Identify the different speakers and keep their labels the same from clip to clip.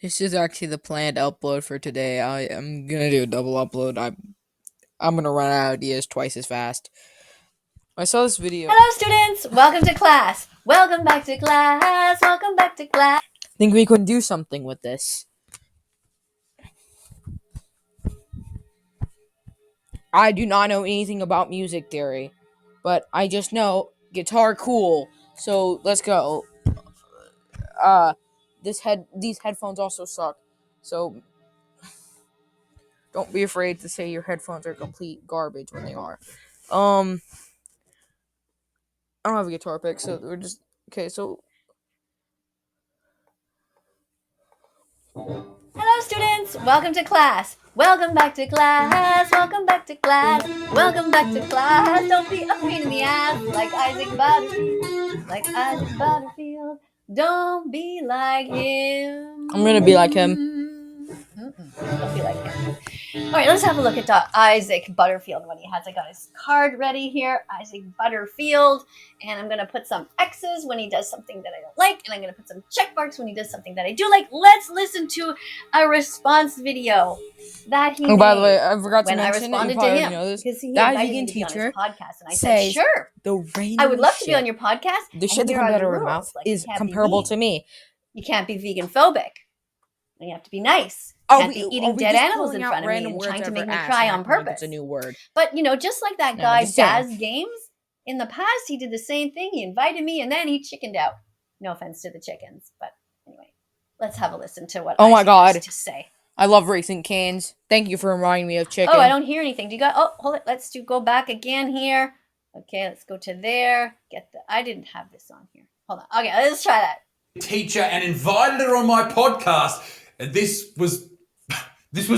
Speaker 1: This is actually the planned upload for today. I'm gonna do a double upload. I'm gonna run out of ideas twice as fast. I saw this video.
Speaker 2: Hello, students. Welcome to class. Welcome back to class. Welcome back to class.
Speaker 1: I think we could do something with this. I do not know anything about music theory, but I just know guitar cool. So let's go. These headphones also suck. So don't be afraid to say your headphones are complete garbage when they are. I don't have a guitar pick, so we're just okay. So
Speaker 2: Hello, students. Welcome to class. Welcome back to class. Welcome back to class. Welcome back to class. Don't be a pain in the ass like Isaac Butterfield. Like Isaac Butterfield. Don't be like him.
Speaker 1: I'm gonna be like him.
Speaker 2: Don't be like him. All right, let's have a look at Isaac Butterfield when he has. I got his card ready here, Isaac Butterfield, and I'm going to put some X's when he does something that I don't like, and I'm going to put some check marks when he does something that I do like. Let's listen to a response video that he made.
Speaker 1: By the way, I forgot to
Speaker 2: when I
Speaker 1: mention
Speaker 2: responded
Speaker 1: that you
Speaker 2: to him
Speaker 1: know this.
Speaker 2: because he
Speaker 1: That
Speaker 2: invited
Speaker 1: vegan
Speaker 2: me to be on
Speaker 1: teacher
Speaker 2: his podcast, and I said, "Sure,
Speaker 1: the random
Speaker 2: I would love to
Speaker 1: shit.
Speaker 2: be on your podcast."
Speaker 1: The shit that comes out of her mouth is comparable to me.
Speaker 2: You can't be vegan phobic. You have to be nice. Can't be eating dead animals in front of me and trying to make me cry on purpose.
Speaker 1: It's a new word.
Speaker 2: But, just like that guy, Daz Games, in the past, he did the same thing. He invited me, and then he chickened out. No offense to the chickens. But anyway, let's have a listen to what Isaac has to say.
Speaker 1: I love Racing Canes. Thank you for reminding me of chicken.
Speaker 2: Oh, I don't hear anything. Do you got... Oh, hold it. Let's go back again here. Okay, let's go to there. I didn't have this on here. Hold on. Okay, let's try that.
Speaker 3: Teacher and invited her on my podcast, and this was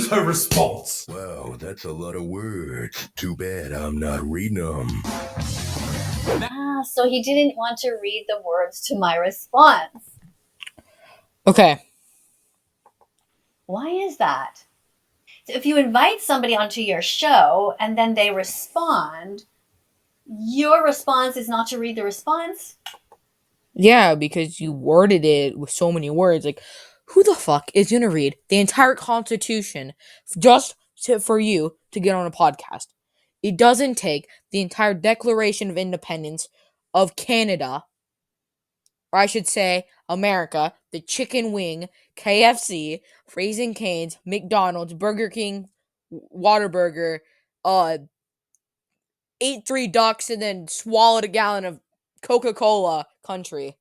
Speaker 3: her response.
Speaker 4: Wow, that's a lot of words. Too bad I'm not reading them.
Speaker 2: So he didn't want to read the words to my response.
Speaker 1: Okay.
Speaker 2: Why is that? So if you invite somebody onto your show and then they respond, your response is not to read the response?
Speaker 1: Yeah, because you worded it with so many words. Like, who the fuck is gonna read the entire Constitution just for you to get on a podcast? It doesn't take the entire Declaration of Independence of Canada, or I should say America, the chicken wing, KFC, Raising Cane's, McDonald's, Burger King, Whataburger, ate 3 ducks and then swallowed a gallon of Coca-Cola country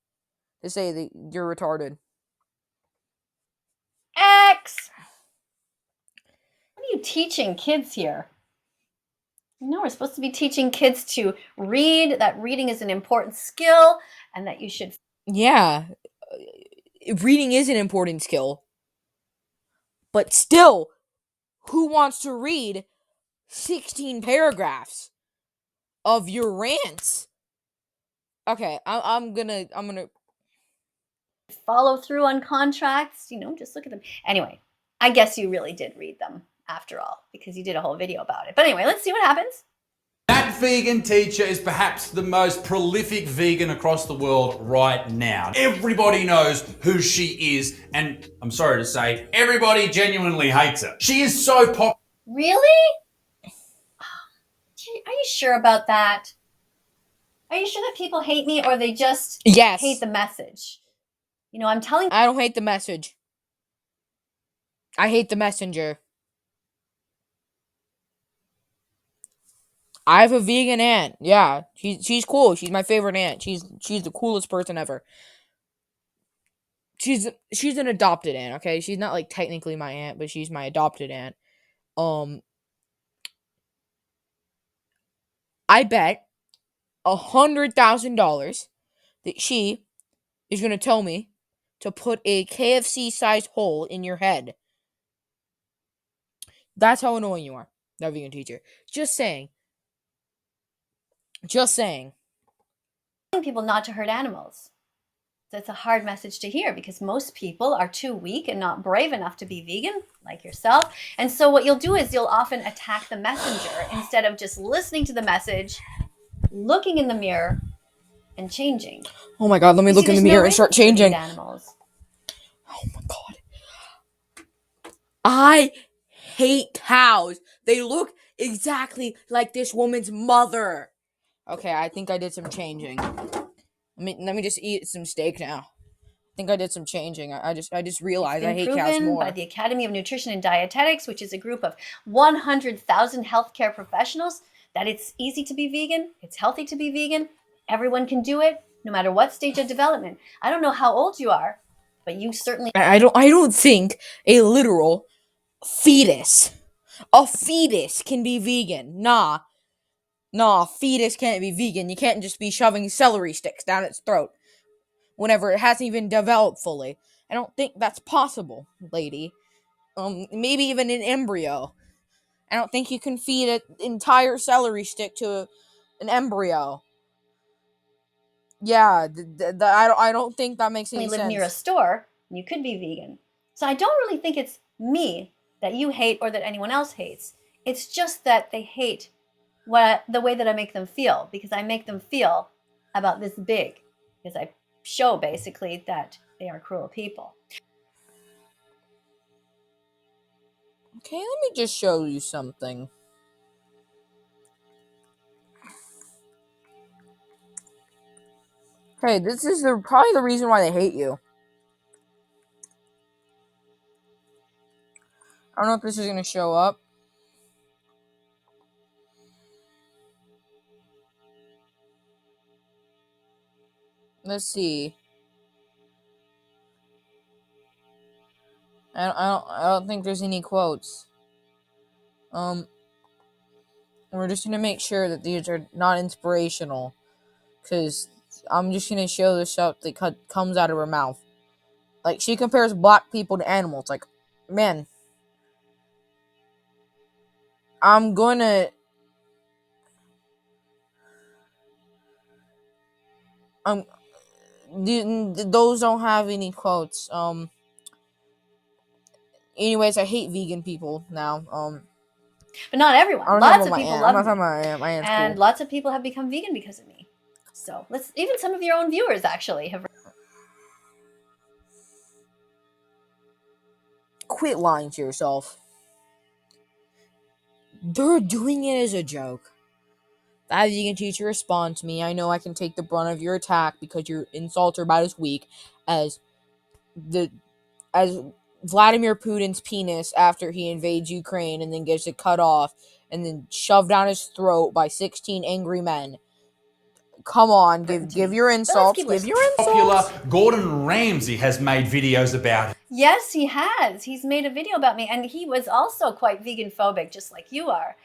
Speaker 1: to say that you're retarded.
Speaker 2: X! What are you teaching kids here? No, we're supposed to be teaching kids to read, that reading is an important skill, and that you should...
Speaker 1: Yeah, reading is an important skill. But still, who wants to read 16 paragraphs of your rants? Okay, I'm gonna
Speaker 2: follow through on contracts, just look at them. Anyway, I guess you really did read them after all, because you did a whole video about it. But anyway, let's see what happens.
Speaker 3: Thatveganteacher is perhaps the most prolific vegan across the world right now. Everybody knows who she is, and I'm sorry to say, everybody genuinely hates her. She is so popular.
Speaker 2: Really? Are you sure about that? Are you sure that people hate me, or they just hate the message? I'm telling you.
Speaker 1: I don't hate the message. I hate the messenger. I have a vegan aunt. Yeah, she's cool. She's my favorite aunt. She's the coolest person ever. She's an adopted aunt, okay? She's not like technically my aunt, but she's my adopted aunt. I bet $100,000 that she is gonna tell me to put a KFC-sized hole in your head. That's how annoying you are, that vegan teacher. Just saying.
Speaker 2: People not to hurt animals. That's a hard message to hear, because most people are too weak and not brave enough to be vegan, like yourself. And so what you'll do is you'll often attack the messenger instead of just listening to the message, looking in the mirror, and changing.
Speaker 1: Oh my god, let me look in the mirror and start changing.
Speaker 2: Animals.
Speaker 1: Oh my god. I hate cows. They look exactly like this woman's mother. Okay, I think I did some changing. Let me just eat some steak now. I think I did some changing. I just
Speaker 2: It's
Speaker 1: realized I
Speaker 2: been
Speaker 1: hate cows
Speaker 2: proven by
Speaker 1: more.
Speaker 2: the Academy of Nutrition and Dietetics, which is a group of 100,000 healthcare professionals, that it's easy to be vegan, it's healthy to be vegan, everyone can do it, no matter what stage of development. I don't know how old you are, but you certainly
Speaker 1: I don't think a literal fetus, a fetus can be vegan. Nah, a fetus can't be vegan. You can't just be shoving celery sticks down its throat whenever it hasn't even developed fully. I don't think that's possible, lady. Maybe even an embryo. I don't think you can feed an entire celery stick to an embryo. Yeah, I don't think that makes any
Speaker 2: live near a
Speaker 1: sense.
Speaker 2: store, you could be vegan. So I don't really think it's me that you hate or that anyone else hates. It's just that they hate the way that I make them feel, because I make them feel about this big, because I show basically that they are cruel people.
Speaker 1: Okay, let me just show you something. Okay, this is probably the reason why they hate you. I don't know if this is gonna show up. Let's see. I don't think there's any quotes. We're just gonna make sure that these are not inspirational, because I'm just gonna show the stuff that comes out of her mouth. Like, she compares black people to animals. Like, man, I'm gonna. Um, those don't have any quotes. Anyways, I hate vegan people now.
Speaker 2: But not everyone.
Speaker 1: I'm not talking
Speaker 2: Lots
Speaker 1: about
Speaker 2: of
Speaker 1: my
Speaker 2: people
Speaker 1: aunt. I'm
Speaker 2: love
Speaker 1: not talking
Speaker 2: me.
Speaker 1: about my aunt. My aunt's
Speaker 2: And
Speaker 1: cool.
Speaker 2: lots of people have become vegan because of me. So let's, even some of your own viewers actually have.
Speaker 1: Quit lying to yourself. They're doing it as a joke. That vegan teacher respond to me. I know I can take the brunt of your attack because your insults are about as weak as as Vladimir Putin's penis after he invades Ukraine and then gets it cut off and then shoved down his throat by 16 angry men. Come on, give your insults. Give your
Speaker 3: Popular
Speaker 1: insults.
Speaker 3: Gordon Ramsay has made videos about it.
Speaker 2: Yes, he has. He's made a video about me, and he was also quite vegan phobic, just like you are.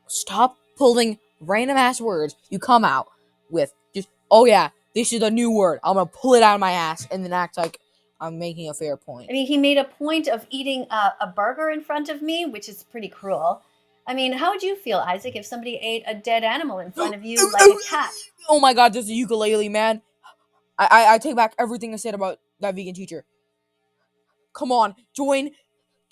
Speaker 1: Stop pulling random ass words you come out with. Just, oh yeah, this is a new word. I'm gonna pull it out of my ass and then act like I'm making a fair point.
Speaker 2: I mean, he made a point of eating a burger in front of me, which is pretty cruel. I mean, how would you feel, Isaac, if somebody ate a dead animal in front of you like a cat?
Speaker 1: Oh my god, there's a ukulele, man. I take back everything I said about that vegan teacher. Come on, join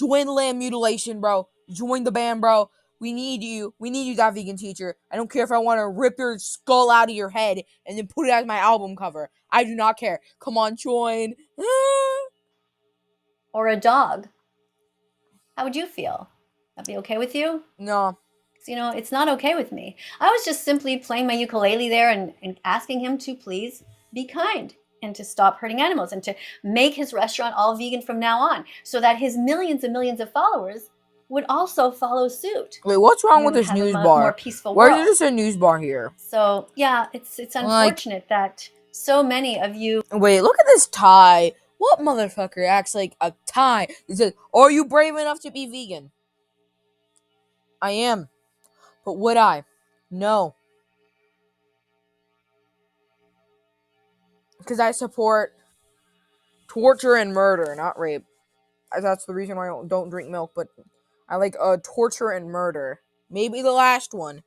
Speaker 1: lamb mutilation, bro. Join the band, bro. We need you. We need you, that vegan teacher. I don't care if I want to rip your skull out of your head and then put it as my album cover. I do not care. Come on, join.
Speaker 2: Or a dog? How would you feel? That'd be okay with you?
Speaker 1: No.
Speaker 2: You know, it's not okay with me. I was just simply playing my ukulele there and asking him to please be kind and to stop hurting animals and to make his restaurant all vegan from now on, so that his millions and millions of followers would also follow suit.
Speaker 1: Wait, what's wrong
Speaker 2: We
Speaker 1: with
Speaker 2: would
Speaker 1: this
Speaker 2: have
Speaker 1: news
Speaker 2: a more
Speaker 1: bar?
Speaker 2: peaceful
Speaker 1: Why is
Speaker 2: world.
Speaker 1: there just a news bar here?
Speaker 2: So yeah, it's
Speaker 1: Like,
Speaker 2: unfortunate that so many of you.
Speaker 1: wait, look at this tie. What motherfucker acts like a tie? It says, "Are you brave enough to be vegan?" I am. But would I? No. Because I support torture and murder, not rape. That's the reason why I don't drink milk, but I like torture and murder. Maybe the last one.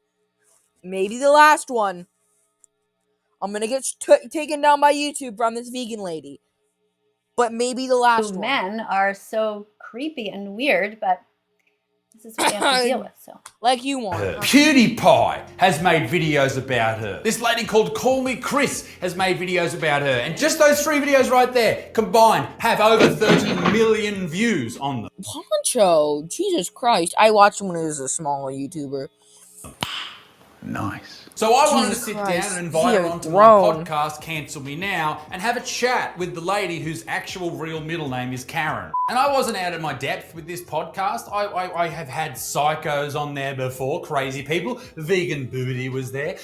Speaker 1: Maybe the last one. I'm gonna get taken down by YouTube from this vegan lady. But maybe the last one.
Speaker 2: Men are so creepy and weird, but This is what you have to deal with. So,
Speaker 1: like you want.
Speaker 3: PewDiePie has made videos about her. This lady called Call Me Chris has made videos about her. And just those 3 videos right there combined have over 30 million views on them.
Speaker 1: Poncho, Jesus Christ! I watched him when he was a smaller YouTuber.
Speaker 4: Nice.
Speaker 3: So I wanted to
Speaker 1: Jesus
Speaker 3: sit
Speaker 1: Christ,
Speaker 3: down and invite
Speaker 1: he
Speaker 3: her
Speaker 1: has
Speaker 3: onto
Speaker 1: grown.
Speaker 3: my podcast, Cancel Me Now, and have a chat with the lady whose actual real middle name is Karen. And I wasn't out of my depth with this podcast. I have had psychos on there before, crazy people. Vegan Booty was there.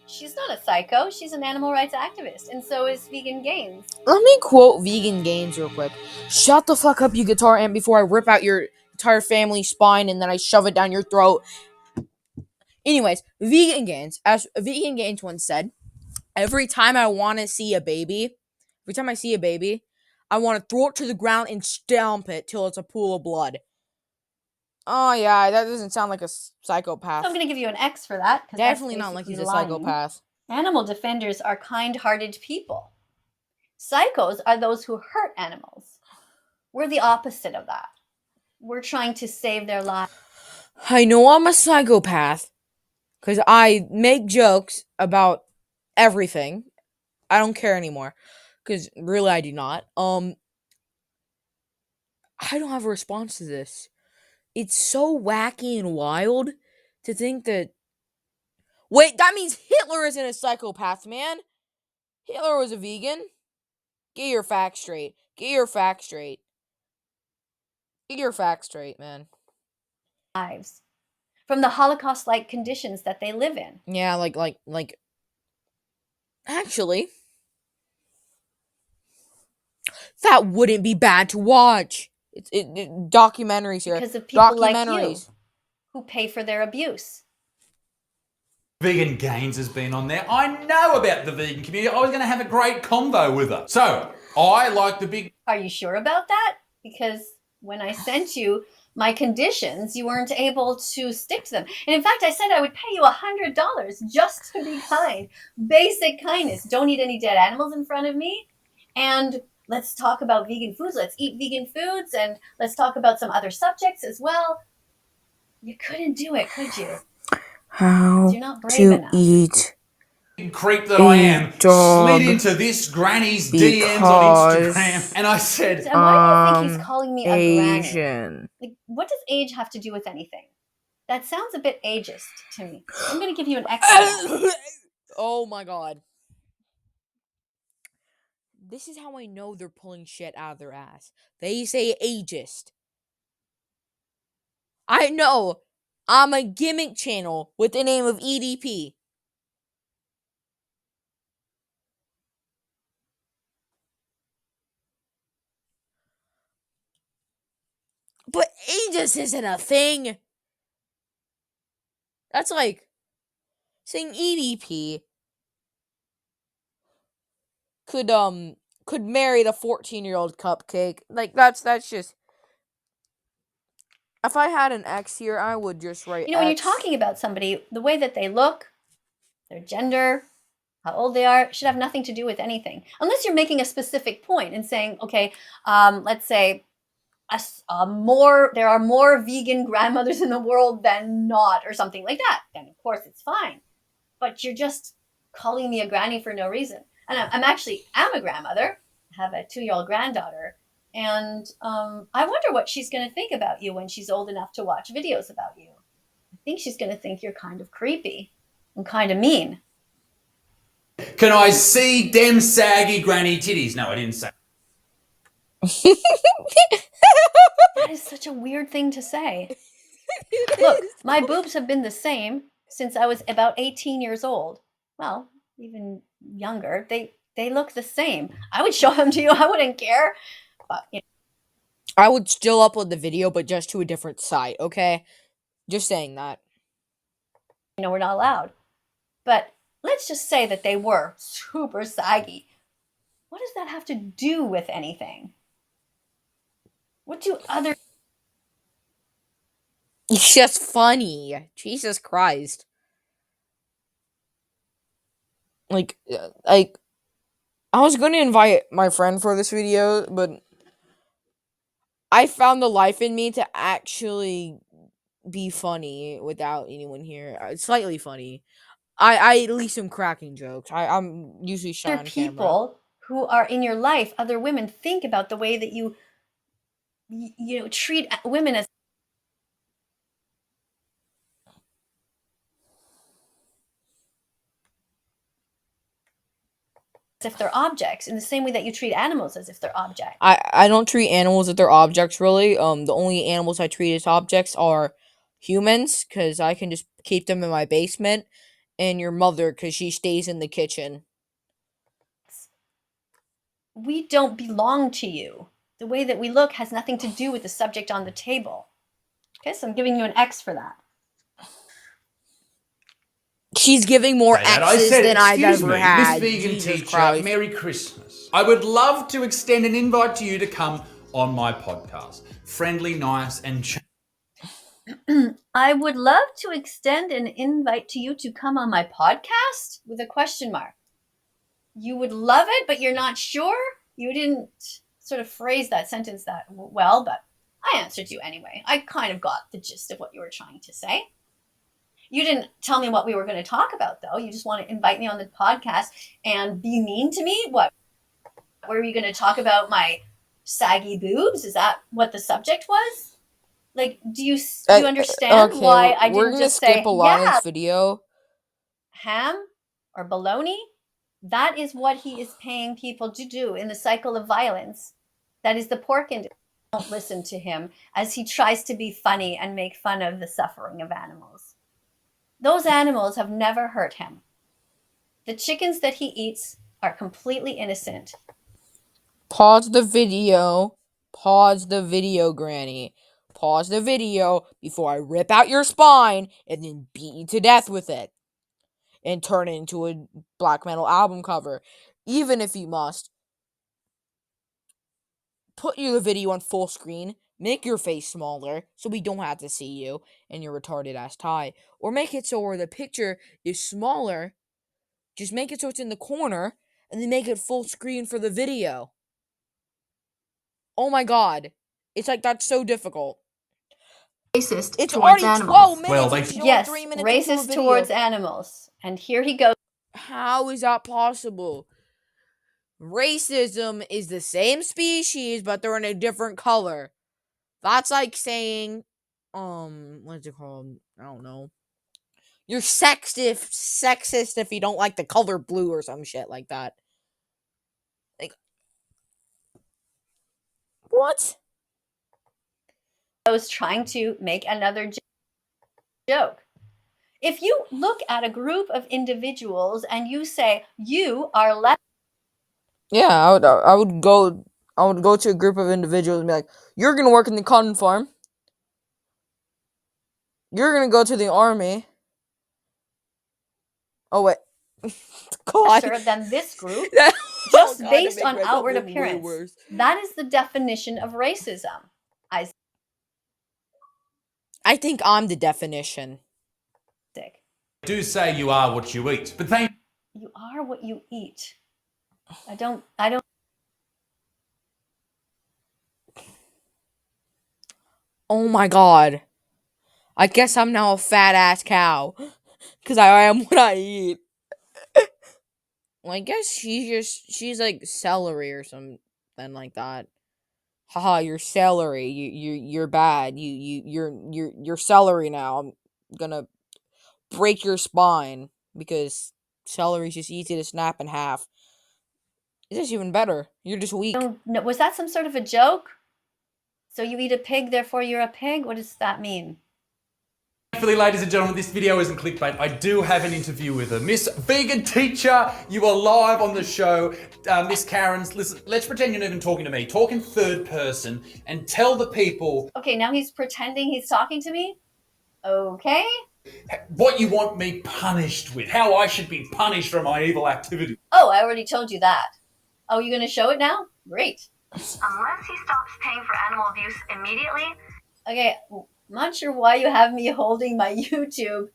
Speaker 2: she's not a psycho. She's an animal rights activist, and so is Vegan Gains.
Speaker 1: Let me quote Vegan Gains real quick. Shut the fuck up, you guitar amp, before I rip out your entire family's spine and then I shove it down your throat. Anyways, Vegan Gains, as Vegan Gains once said, every time I want to see a baby, I want to throw it to the ground and stomp it till it's a pool of blood. Oh yeah, that doesn't sound like a psychopath.
Speaker 2: So I'm going to give you an X for that.
Speaker 1: Definitely not like he's a psychopath.
Speaker 2: Animal defenders are kind-hearted people. Psychos are those who hurt animals. We're the opposite of that. We're trying to save their lives.
Speaker 1: I know I'm a psychopath because I make jokes about everything. I don't care anymore because really I do not. I don't have a response to this. It's so wacky and wild to think that. Wait, that means Hitler isn't a psychopath, man. Hitler was a vegan. Get your facts straight. Get your facts straight. Get your facts straight, man.
Speaker 2: Lives from the Holocaust-like conditions that they live in.
Speaker 1: Yeah, like. Actually, that wouldn't be bad to watch. Documentaries here.
Speaker 2: Because of people like you
Speaker 1: Documentaries.
Speaker 2: who pay for their abuse.
Speaker 3: Vegan Gains has been on there. I know about the vegan community. I was going to have a great convo with her. So, I like the big...
Speaker 2: Are you sure about that? Because when I sent you my conditions, you weren't able to stick to them. And in fact, I said I would pay you $100 just to be kind. Basic kindness. Don't eat any dead animals in front of me. And let's talk about vegan foods. Let's eat vegan foods. And let's talk about some other subjects as well. You couldn't do it, could you?
Speaker 1: How
Speaker 2: You're not brave
Speaker 1: to
Speaker 2: enough.
Speaker 1: eat
Speaker 3: creep that I am
Speaker 1: dog
Speaker 3: slid into this granny's DMs on Instagram, and I said,
Speaker 2: And why do you think he's calling me a granny?
Speaker 1: Asian.
Speaker 2: Like, what does age have to do with anything? That sounds a bit ageist to me. I'm going to give you an X.
Speaker 1: Oh my god. This is how I know they're pulling shit out of their ass. They say ageist. I know. I'm a gimmick channel with the name of EDP. But ageist isn't a thing. That's like saying EDP could marry the 14-year-old cupcake. Like that's just. If I had an X here, I would just write.
Speaker 2: You know, when you're
Speaker 1: X.
Speaker 2: talking about somebody, the way that they look, their gender, how old they are, should have nothing to do with anything. Unless you're making a specific point and saying, okay, let's say there are more vegan grandmothers in the world than not, or something like that. Then of course it's fine. But you're just calling me a granny for no reason. And I'm a grandmother. I have a 2-year-old granddaughter. And I wonder what she's going to think about you when she's old enough to watch videos about you. I think she's going to think you're kind of creepy and kind of mean.
Speaker 3: can I see them saggy granny titties? No, I didn't say.
Speaker 2: That is such a weird thing to say. Look, my boobs have been the same since I was about 18 years old. Well, even younger. They look the same. I would show them to you. I wouldn't care. But, you know.
Speaker 1: I would still upload the video, but just to a different site, okay? Just saying that.
Speaker 2: You know, we're not allowed. But let's just say that they were super saggy. What does that have to do with anything? What do other...
Speaker 1: It's just funny. Jesus Christ. Like, I was going to invite my friend for this video, but I found the life in me to actually be funny without anyone here. Slightly funny. I at least am cracking jokes. I'm usually shy
Speaker 2: Other
Speaker 1: on camera.
Speaker 2: people who are in your life, other women, think about the way that you treat women as if they're objects, in the same way that you treat animals as if they're objects.
Speaker 1: I don't treat animals as their objects really. The only animals I treat as objects are humans, because I can just keep them in my basement, and your mother, because she stays in the kitchen.
Speaker 2: We don't belong to you. The way that we look has nothing to do with the subject on the table. Okay, so I'm giving you an X for that.
Speaker 1: She's giving more
Speaker 3: Say that. I
Speaker 1: X's
Speaker 3: said,
Speaker 1: than I've
Speaker 3: excuse
Speaker 1: ever
Speaker 3: me,
Speaker 1: had.
Speaker 3: Miss Vegan
Speaker 1: Jesus
Speaker 3: Teacher,
Speaker 1: Christ.
Speaker 3: Merry Christmas. I would love to extend an invite to you to come on my podcast. Friendly, nice, and
Speaker 2: I would love to extend an invite to you to come on my podcast with a question mark. You would love it, but you're not sure? You didn't sort of phrase that sentence that well, but I answered you anyway. I kind of got the gist of what you were trying to say. You didn't tell me what we were going to talk about, though. You just want to invite me on the podcast and be mean to me? What? Were you going to talk about my saggy boobs? Is that what the subject was? Like, do you understand
Speaker 1: Okay,
Speaker 2: why I
Speaker 1: we're
Speaker 2: didn't
Speaker 1: gonna
Speaker 2: just
Speaker 1: skip
Speaker 2: say,
Speaker 1: a lot
Speaker 2: yeah,
Speaker 1: of this video.
Speaker 2: ham or baloney? That is what he is paying people to do in the cycle of violence. That is the pork industry. Don't listen to him as he tries to be funny and make fun of the suffering of animals. Those animals have never hurt him. The chickens that he eats are completely innocent.
Speaker 1: Pause the video. Pause the video, Granny. Pause the video before I rip out your spine and then beat you to death with it. And turn it into a black metal album cover. Even if you must. Put the video on full screen. Make your face smaller so we don't have to see you and your retarded ass tie. Or make it so where the picture is smaller. Just make it so it's in the corner and then make it full screen for the video. Oh my god. It's like that's so difficult.
Speaker 2: Racist
Speaker 1: It's
Speaker 2: towards
Speaker 1: already
Speaker 2: animals.
Speaker 1: 12 minutes
Speaker 3: Well,
Speaker 1: and she's only
Speaker 2: Yes,
Speaker 1: 3 minutes into a
Speaker 2: racist
Speaker 1: video.
Speaker 2: towards animals. And here he goes.
Speaker 1: How is that possible? Racism is the same species, but they're in a different color. That's like saying, what's it called? I don't know. You're sexist if you don't like the color blue or some shit like that. Like, what?
Speaker 2: I was trying to make another joke. If you look at a group of individuals and you say, you are less.
Speaker 1: Yeah, I would go to a group of individuals and be like, you're gonna work in the cotton farm. You're gonna go to the army. Oh wait. God.
Speaker 2: Than this group,
Speaker 1: Oh,
Speaker 2: just
Speaker 1: God,
Speaker 2: based
Speaker 1: to make
Speaker 2: on
Speaker 1: myself
Speaker 2: outward
Speaker 1: look way
Speaker 2: appearance.
Speaker 1: worse.
Speaker 2: That is the definition of racism.
Speaker 1: I think I'm the definition.
Speaker 3: do say you are what you eat. But thank
Speaker 2: You are what you eat. I don't.
Speaker 1: Oh my god. I guess I'm now a fat ass cow. Cause I am what I eat. Well, I guess she's like celery or something like that. Haha, you're celery. You're bad. You're celery now. I'm gonna break your spine because celery's just easy to snap in half. It's just even better. You're just weak.
Speaker 2: No, was that some sort of a joke? So you eat a pig, therefore you're a pig? What does that mean?
Speaker 3: Thankfully, ladies and gentlemen, this video isn't clickbait. I do have an interview with her. Miss Vegan Teacher, you are live on the show. Miss Karen's, listen, let's pretend you're not even talking to me. Talk in third person and tell the people...
Speaker 2: Okay, now he's pretending he's talking to me? Okay.
Speaker 3: What you want me punished with. How I should be punished for my evil activity.
Speaker 2: Oh, I already told you that. Oh, you're going to show it now? Great.
Speaker 5: Unless he stops paying for animal abuse immediately.
Speaker 2: Okay, I'm not sure why you have me holding my YouTube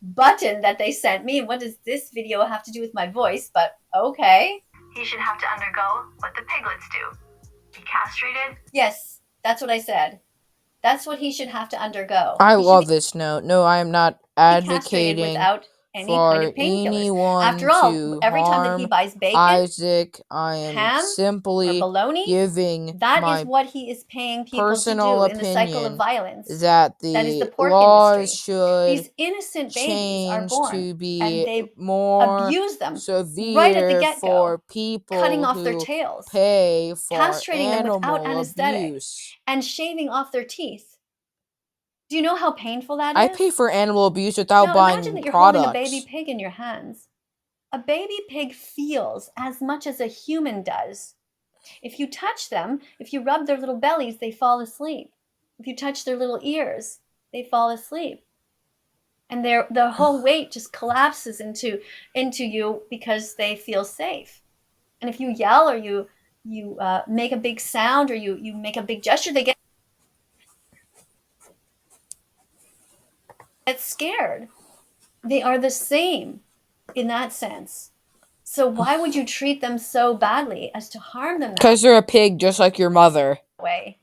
Speaker 2: button that they sent me. What does this video have to do with my voice? But okay.
Speaker 5: He should have to undergo what the piglets do. Be castrated.
Speaker 2: Yes, that's what I said. That's what he should have to undergo.
Speaker 1: I
Speaker 2: He should
Speaker 1: love this note. No, I am not
Speaker 2: be castrated
Speaker 1: advocating
Speaker 2: without any kind
Speaker 1: for
Speaker 2: of painkillers.
Speaker 1: anyone
Speaker 2: After all,
Speaker 1: to
Speaker 2: every time that he
Speaker 1: harm
Speaker 2: buys bacon,
Speaker 1: Isaac. I am
Speaker 2: ham, or
Speaker 1: simply
Speaker 2: bologna,
Speaker 1: giving
Speaker 2: that
Speaker 1: my
Speaker 2: is what he is paying people to
Speaker 1: personal
Speaker 2: do in the cycle of
Speaker 1: opinion
Speaker 2: violence.
Speaker 1: that
Speaker 2: That is the
Speaker 1: the
Speaker 2: pork
Speaker 1: laws
Speaker 2: industry.
Speaker 1: should
Speaker 2: These innocent babies are
Speaker 1: change
Speaker 2: born,
Speaker 1: to
Speaker 2: and
Speaker 1: be
Speaker 2: they
Speaker 1: more
Speaker 2: abuse them
Speaker 1: severe
Speaker 2: right at the get-go,
Speaker 1: for
Speaker 2: cutting
Speaker 1: people
Speaker 2: off their
Speaker 1: who
Speaker 2: tails,
Speaker 1: pay for
Speaker 2: castrating them without
Speaker 1: animal
Speaker 2: anesthetic,
Speaker 1: abuse.
Speaker 2: and shaving off their teeth. Do you know how painful that
Speaker 1: I
Speaker 2: is?
Speaker 1: pay for animal abuse without
Speaker 2: Now
Speaker 1: buying
Speaker 2: imagine that you're
Speaker 1: products.
Speaker 2: holding a baby pig in your hands. A baby pig feels as much as a human does. If you touch them, if you rub their little bellies, they fall asleep. If you touch their little ears, they fall asleep. And their whole weight just collapses into you because they feel safe. And if you yell or you make a big sound or you make a big gesture, they get scared. They are the same in that sense. So why would you treat them so badly as to harm them that
Speaker 1: Because they're a pig just like your mother.
Speaker 2: way?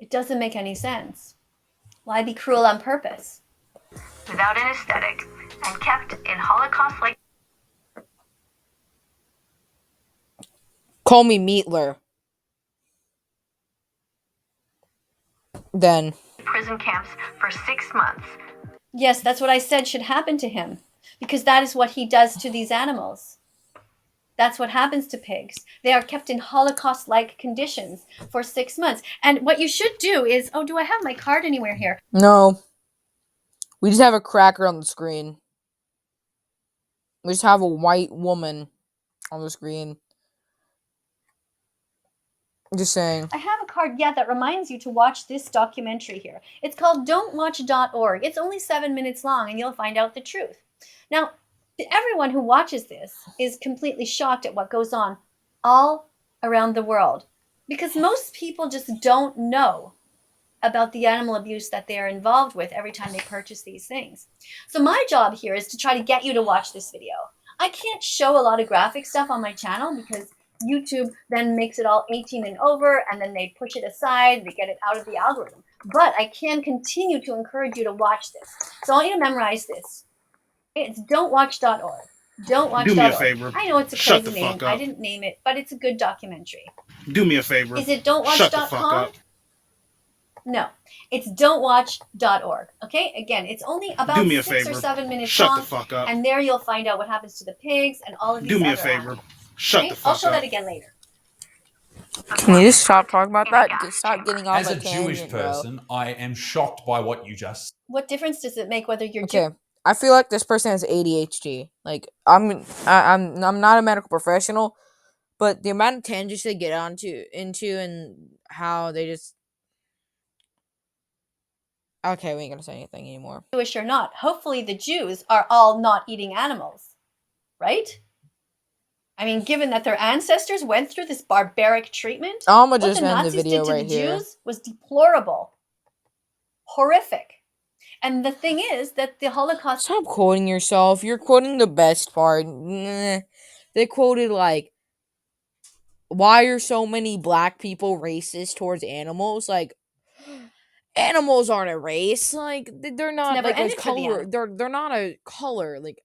Speaker 2: It doesn't make any sense. Why be cruel on purpose?
Speaker 5: Without anesthetic and kept in Holocaust-like
Speaker 1: Call me Meatler. Then.
Speaker 5: prison camps for 6 months.
Speaker 2: Yes, that's what I said should happen to him, because that is what he does to these animals. That's what happens to pigs. They are kept in Holocaust-like conditions for 6 months. And what you should do is, oh, do I have my card anywhere here?
Speaker 1: No. We just have a cracker on the screen. We just have a white woman on the screen. Just saying.
Speaker 2: I have a card, yeah, that reminds you to watch this documentary here. It's called don'twatch.org. It's only 7 minutes long, and you'll find out the truth. Now, everyone who watches this is completely shocked at what goes on all around the world, because most people just don't know about the animal abuse that they are involved with every time they purchase these things. So my job here is to try to get you to watch this video. I can't show a lot of graphic stuff on my channel because YouTube then makes it all 18 and over, and then they push it aside, they get it out of the algorithm. But I can continue to encourage you to watch this. So I want you to memorize this. It's don'twatch.org. Don'twatch.org.
Speaker 6: Do me a favor.
Speaker 2: I know it's a
Speaker 6: Shut
Speaker 2: crazy
Speaker 6: the
Speaker 2: name.
Speaker 6: fuck up.
Speaker 2: I didn't name it, but it's a good documentary.
Speaker 6: Do me a favor.
Speaker 2: Is it
Speaker 6: Shut the fuck
Speaker 2: don'twatch.com?
Speaker 6: up.
Speaker 2: No, it's don'twatch.org. Okay, again, it's only about
Speaker 6: Do me a
Speaker 2: 6 or
Speaker 6: favor.
Speaker 2: 7 minutes
Speaker 6: Shut
Speaker 2: long,
Speaker 6: the fuck up.
Speaker 2: and there you'll find out what happens to the pigs and all of these
Speaker 6: Do me a
Speaker 2: other
Speaker 6: favor.
Speaker 2: animals.
Speaker 6: Shut
Speaker 2: Okay?
Speaker 6: the
Speaker 2: I'll
Speaker 6: fuck
Speaker 2: show
Speaker 6: up.
Speaker 2: that again later.
Speaker 1: Can you just stop talking about that? Stop getting off
Speaker 3: As
Speaker 1: my
Speaker 3: a Jewish
Speaker 1: tangent, bro.
Speaker 3: person, I am shocked by what you just
Speaker 2: What difference does it make whether you're
Speaker 1: Okay, I feel like this person has ADHD. Like I'm not a medical professional, but the amount of tangents they get into and how they just. Okay, we ain't gonna say anything anymore.
Speaker 2: Jewish or not? Hopefully the Jews are all not eating animals, right? I mean, given that their ancestors went through this barbaric treatment,
Speaker 1: I'ma
Speaker 2: what
Speaker 1: just
Speaker 2: the
Speaker 1: end the
Speaker 2: Nazis
Speaker 1: video
Speaker 2: did to
Speaker 1: right
Speaker 2: the
Speaker 1: here.
Speaker 2: Jews was deplorable, horrific. And the thing is that the Holocaust
Speaker 1: Stop quoting yourself. You're quoting the best part. They quoted like, "Why are so many black people racist towards animals?" Like, animals aren't a race. Like, they're not
Speaker 2: never
Speaker 1: like a
Speaker 2: ended for the
Speaker 1: color.
Speaker 2: animals.
Speaker 1: They're not a color. Like,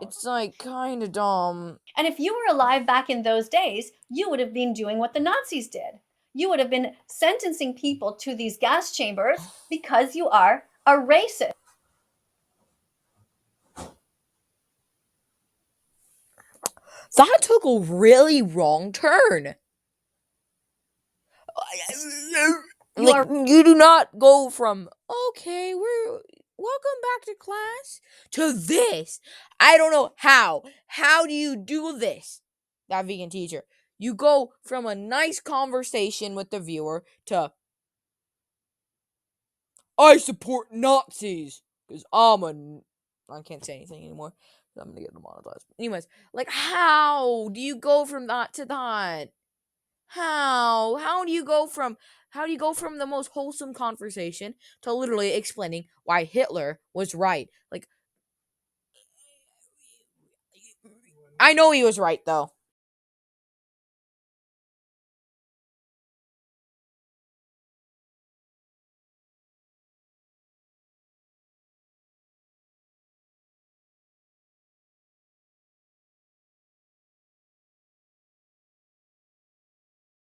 Speaker 1: it's like kind of dumb.
Speaker 2: And if you were alive back in those days, you would have been doing what the Nazis did. You would have been sentencing people to these gas chambers because you are a racist.
Speaker 1: That took a really wrong turn. Like, you do not go from, okay, welcome back to class, to this. I don't know how. How do you do this? That vegan teacher. You go from a nice conversation with the viewer to, I support Nazis. Because I can't say anything anymore. I'm gonna get demonetized. Anyways, like, how do you go from that to that? How do you go from the most wholesome conversation to literally explaining why Hitler was right? Like, I know he was right though.